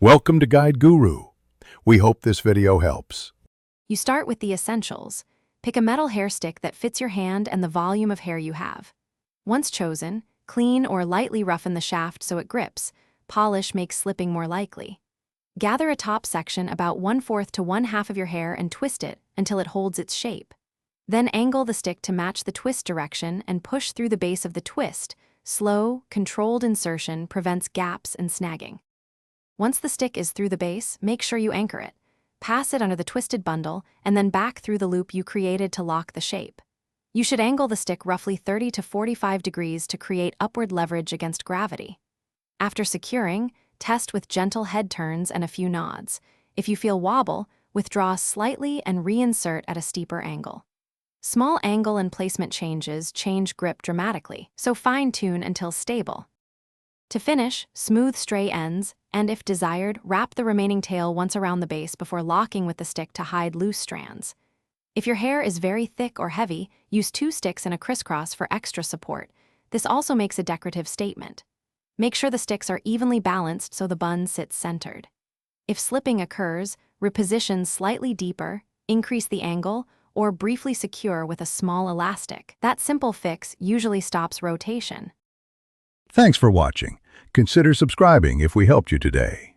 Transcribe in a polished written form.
Welcome to Guide Guru. We hope this video helps. You start with the essentials. Pick a metal hair stick that fits your hand and the volume of hair you have. Once chosen, clean or lightly roughen the shaft so it grips. Polish makes slipping more likely. Gather a top section about 1/4 to 1/2 of your hair and twist it until it holds its shape. Then angle the stick to match the twist direction and push through the base of the twist. Slow, controlled insertion prevents gaps and snagging. Once the stick is through the base, make sure you anchor it. Pass it under the twisted bundle and then back through the loop you created to lock the shape. You should angle the stick roughly 30 to 45 degrees to create upward leverage against gravity. After securing, test with gentle head turns and a few nods. If you feel wobble, withdraw slightly and reinsert at a steeper angle. Small angle and placement changes change grip dramatically, so fine-tune until stable. To finish, smooth stray ends, and if desired, wrap the remaining tail once around the base before locking with the stick to hide loose strands. If your hair is very thick or heavy, use 2 sticks in a crisscross for extra support. This also makes a decorative statement. Make sure the sticks are evenly balanced so the bun sits centered. If slipping occurs, reposition slightly deeper, increase the angle, or briefly secure with a small elastic. That simple fix usually stops rotation. Thanks for watching. Consider subscribing if we helped you today.